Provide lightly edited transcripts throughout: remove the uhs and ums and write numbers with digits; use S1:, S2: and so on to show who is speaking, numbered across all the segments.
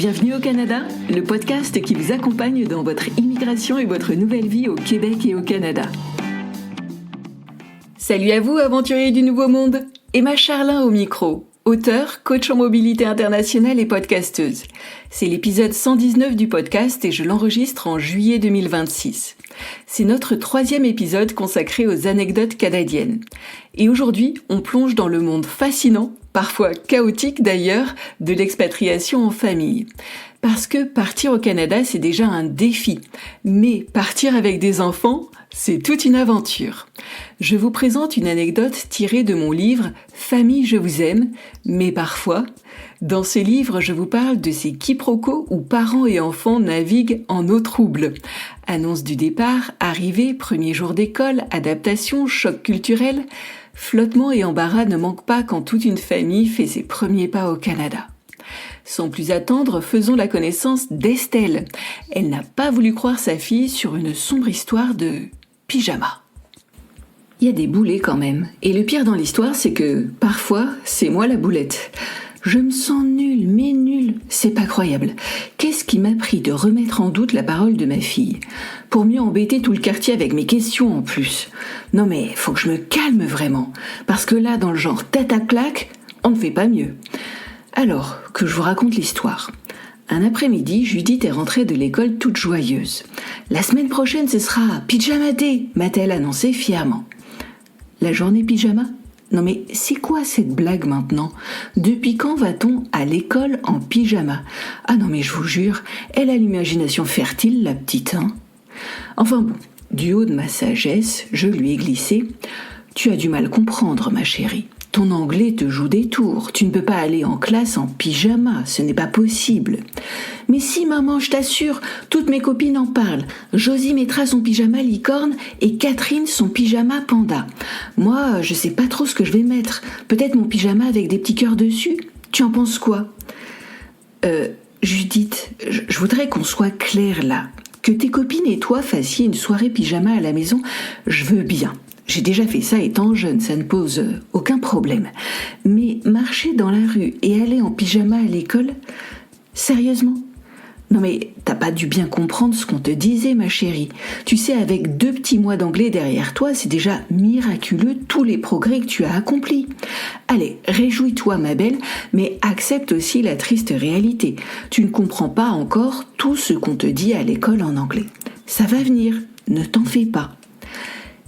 S1: Bienvenue au Canada, le podcast qui vous accompagne dans votre immigration et votre nouvelle vie au Québec et au Canada. Salut à vous, aventuriers du Nouveau Monde! Emma Charlin au micro, auteure, coach en mobilité internationale et podcasteuse. C'est l'épisode 119 du podcast et je l'enregistre en juillet 2026. C'est notre 3e épisode consacré aux anecdotes canadiennes. Et aujourd'hui, on plonge dans le monde fascinant, parfois chaotique d'ailleurs, de l'expatriation en famille. Parce que partir au Canada, c'est déjà un défi. Mais partir avec des enfants, c'est toute une aventure. Je vous présente une anecdote tirée de mon livre « Famille, je vous aime », mais parfois, dans ce livre, je vous parle de ces quiproquos où parents et enfants naviguent en eau trouble. Annonce du départ, arrivée, premier jour d'école, adaptation, choc culturel, flottement et embarras ne manquent pas quand toute une famille fait ses premiers pas au Canada. Sans plus attendre, faisons la connaissance d'Estelle. Elle n'a pas voulu croire sa fille sur une sombre histoire de pyjama. Il y a des boulets quand même. Et le pire dans l'histoire, c'est que parfois, c'est moi la boulette. Je me sens nulle, mais nulle. C'est pas croyable. Qu'est-ce qui m'a pris de remettre en doute la parole de ma fille? Pour mieux embêter tout le quartier avec mes questions en plus. Non mais, faut que je me calme vraiment. Parce que là, dans le genre tête à claque, on ne fait pas mieux. Alors, que je vous raconte l'histoire. Un après-midi, Judith est rentrée de l'école toute joyeuse. La semaine prochaine, ce sera pyjama day, m'a-t-elle annoncé fièrement. La journée pyjama ? Non mais c'est quoi cette blague maintenant ? Depuis quand va-t-on à l'école en pyjama ? Ah non mais je vous jure, elle a l'imagination fertile, la petite, hein ? Enfin bon, du haut de ma sagesse, je lui ai glissé « Tu as du mal comprendre, ma chérie. Ton anglais te joue des tours. Tu ne peux pas aller en classe en pyjama, ce n'est pas possible. » « Mais si, maman, je t'assure, toutes mes copines en parlent. Josie mettra son pyjama licorne et Catherine son pyjama panda. Moi, je sais pas trop ce que je vais mettre. Peut-être mon pyjama avec des petits cœurs dessus. Tu en penses quoi ? Judith, je voudrais qu'on soit clair là. Que tes copines et toi fassiez une soirée pyjama à la maison, je veux bien. J'ai déjà fait ça étant jeune, ça ne pose aucun problème. Mais marcher dans la rue et aller en pyjama à l'école, sérieusement ? Non mais t'as pas dû bien comprendre ce qu'on te disait, ma chérie. Tu sais, avec 2 petits mois d'anglais derrière toi, c'est déjà miraculeux tous les progrès que tu as accomplis. Allez, réjouis-toi, ma belle, mais accepte aussi la triste réalité. Tu ne comprends pas encore tout ce qu'on te dit à l'école en anglais. Ça va venir, ne t'en fais pas.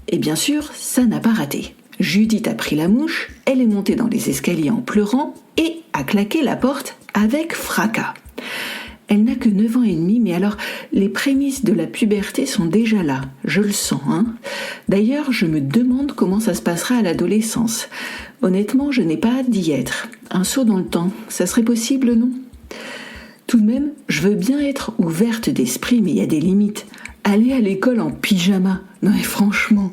S1: Et bien sûr, ça n'a pas raté. Judith a pris la mouche, elle est montée dans les escaliers en pleurant et a claqué la porte avec fracas. Elle n'a que 9 ans et demi, mais alors les prémices de la puberté sont déjà là, je le sens, hein. D'ailleurs, je me demande comment ça se passera à l'adolescence. Honnêtement, je n'ai pas hâte d'y être. Un saut dans le temps, ça serait possible, non ? Tout de même, je veux bien être ouverte d'esprit, mais il y a des limites. Aller à l'école en pyjama, non mais franchement,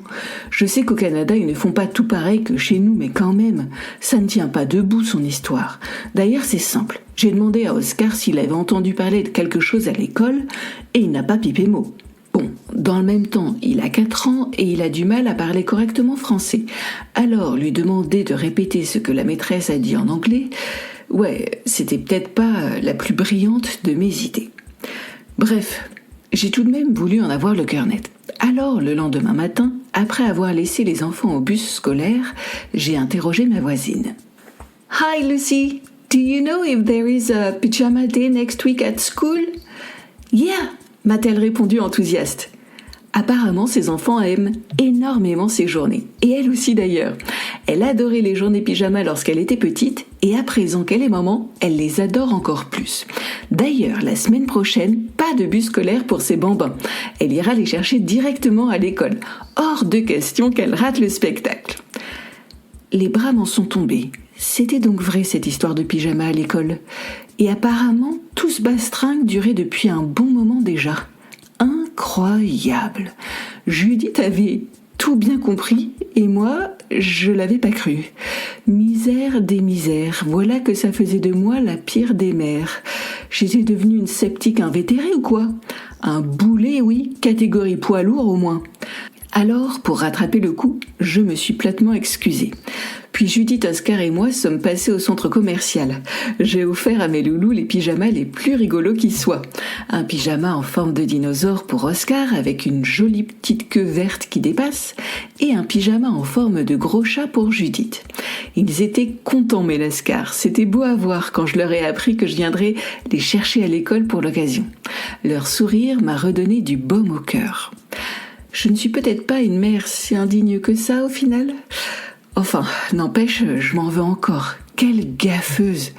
S1: je sais qu'au Canada ils ne font pas tout pareil que chez nous, mais quand même, ça ne tient pas debout son histoire. D'ailleurs c'est simple, j'ai demandé à Oscar s'il avait entendu parler de quelque chose à l'école et il n'a pas pipé mot. Bon, dans le même temps, il a 4 ans et il a du mal à parler correctement français. Alors lui demander de répéter ce que la maîtresse a dit en anglais, ouais, c'était peut-être pas la plus brillante de mes idées. Bref, j'ai tout de même voulu en avoir le cœur net. Alors, le lendemain matin, après avoir laissé les enfants au bus scolaire, j'ai interrogé ma voisine. « Hi Lucy, do you know if there is a pyjama day next week at school? »« Yeah !» m'a-t-elle répondu enthousiaste. Apparemment, ses enfants aiment énormément ces journées. Et elle aussi d'ailleurs. Elle adorait les journées pyjama lorsqu'elle était petite et à présent qu'elle est maman, elle les adore encore plus. D'ailleurs, la semaine prochaine, pas de bus scolaire pour ses bambins. Elle ira les chercher directement à l'école. Hors de question qu'elle rate le spectacle. Les bras m'en sont tombés. C'était donc vrai cette histoire de pyjama à l'école. Et apparemment, tout ce bastringue durait depuis un bon moment déjà. Incroyable. Judith avait tout bien compris et moi, je l'avais pas cru. Misère des misères, voilà que ça faisait de moi la pire des mères. J'étais devenue une sceptique invétérée ou quoi ? Un boulet, oui, catégorie poids lourd au moins. Alors, pour rattraper le coup, je me suis platement excusée. Puis Judith, Oscar et moi sommes passés au centre commercial. J'ai offert à mes loulous les pyjamas les plus rigolos qui soient. Un pyjama en forme de dinosaure pour Oscar avec une jolie petite queue verte qui dépasse et un pyjama en forme de gros chat pour Judith. Ils étaient contents mes lascars. C'était beau à voir quand je leur ai appris que je viendrais les chercher à l'école pour l'occasion. Leur sourire m'a redonné du baume au cœur. Je ne suis peut-être pas une mère si indigne que ça au final. Enfin, n'empêche, je m'en veux encore. Quelle gaffeuse!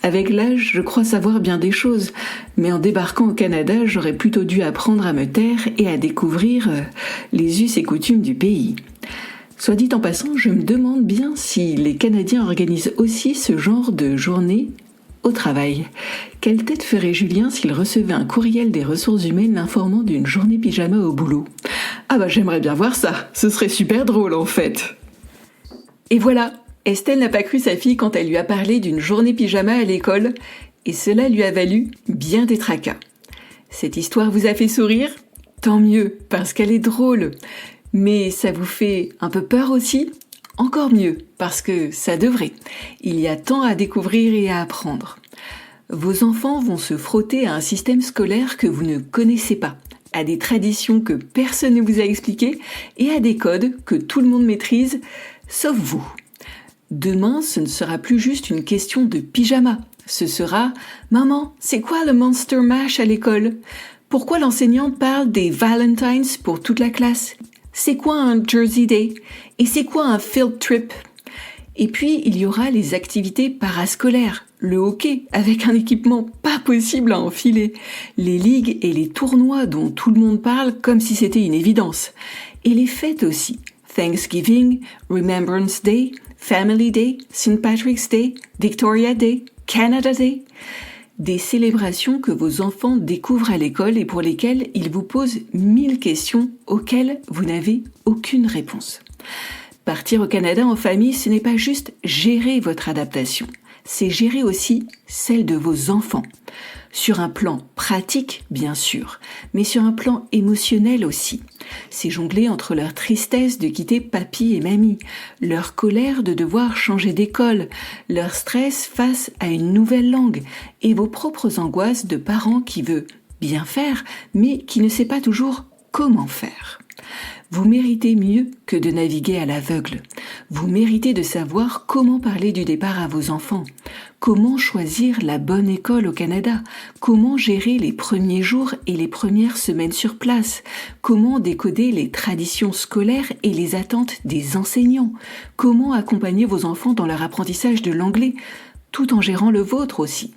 S1: Avec l'âge, je crois savoir bien des choses, mais en débarquant au Canada, j'aurais plutôt dû apprendre à me taire et à découvrir les us et coutumes du pays. Soit dit en passant, je me demande bien si les Canadiens organisent aussi ce genre de journée au travail. Quelle tête ferait Julien s'il recevait un courriel des ressources humaines l'informant d'une journée pyjama au boulot? Ah bah j'aimerais bien voir ça, ce serait super drôle en fait. Et voilà, Estelle n'a pas cru sa fille quand elle lui a parlé d'une journée pyjama à l'école, et cela lui a valu bien des tracas. Cette histoire vous a fait sourire? Tant mieux, parce qu'elle est drôle. Mais ça vous fait un peu peur aussi? Encore mieux, parce que ça devrait. Il y a tant à découvrir et à apprendre. Vos enfants vont se frotter à un système scolaire que vous ne connaissez pas, à des traditions que personne ne vous a expliquées et à des codes que tout le monde maîtrise, sauf vous. Demain, ce ne sera plus juste une question de pyjama. Ce sera « Maman, c'est quoi le Monster Mash à l'école? Pourquoi l'enseignante parle des Valentines pour toute la classe? C'est quoi un Jersey Day? Et c'est quoi un field trip? » Et puis, il y aura les activités parascolaires, le hockey avec un équipement pas possible à enfiler, les ligues et les tournois dont tout le monde parle comme si c'était une évidence, et les fêtes aussi. Thanksgiving, Remembrance Day, Family Day, St. Patrick's Day, Victoria Day, Canada Day. Des célébrations que vos enfants découvrent à l'école et pour lesquelles ils vous posent 1000 questions auxquelles vous n'avez aucune réponse. Partir au Canada en famille, ce n'est pas juste gérer votre adaptation, c'est gérer aussi celle de vos enfants. Sur un plan pratique, bien sûr, mais sur un plan émotionnel aussi. C'est jongler entre leur tristesse de quitter papy et mamie, leur colère de devoir changer d'école, leur stress face à une nouvelle langue et vos propres angoisses de parents qui veulent bien faire, mais qui ne sait pas toujours comment faire. Vous méritez mieux que de naviguer à l'aveugle. Vous méritez de savoir comment parler du départ à vos enfants, comment choisir la bonne école au Canada, comment gérer les premiers jours et les premières semaines sur place, comment décoder les traditions scolaires et les attentes des enseignants, comment accompagner vos enfants dans leur apprentissage de l'anglais, tout en gérant le vôtre aussi.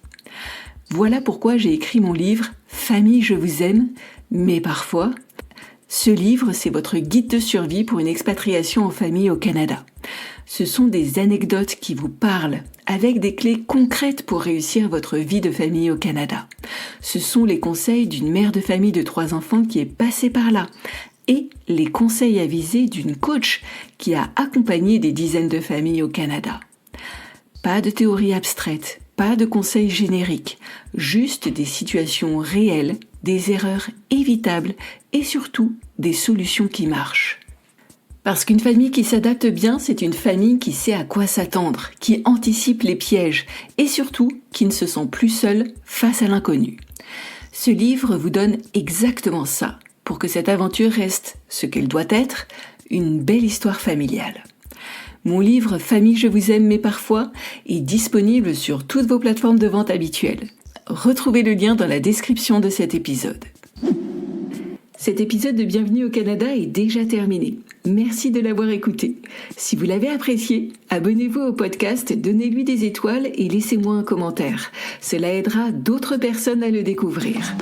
S1: Voilà pourquoi j'ai écrit mon livre « Famille, je vous aime », mais parfois... Ce livre, c'est votre guide de survie pour une expatriation en famille au Canada. Ce sont des anecdotes qui vous parlent, avec des clés concrètes pour réussir votre vie de famille au Canada. Ce sont les conseils d'une mère de famille de 3 enfants qui est passée par là, et les conseils avisés d'une coach qui a accompagné des dizaines de familles au Canada. Pas de théorie abstraite, pas de conseils génériques, juste des situations réelles, des erreurs évitables et surtout des solutions qui marchent. Parce qu'une famille qui s'adapte bien, c'est une famille qui sait à quoi s'attendre, qui anticipe les pièges et surtout qui ne se sent plus seule face à l'inconnu. Ce livre vous donne exactement ça, pour que cette aventure reste ce qu'elle doit être, une belle histoire familiale. Mon livre « Famille, je vous aime mais parfois » est disponible sur toutes vos plateformes de vente habituelles. Retrouvez le lien dans la description de cet épisode. Cet épisode de Bienvenue au Canada est déjà terminé. Merci de l'avoir écouté. Si vous l'avez apprécié, abonnez-vous au podcast, donnez-lui des étoiles et laissez-moi un commentaire. Cela aidera d'autres personnes à le découvrir.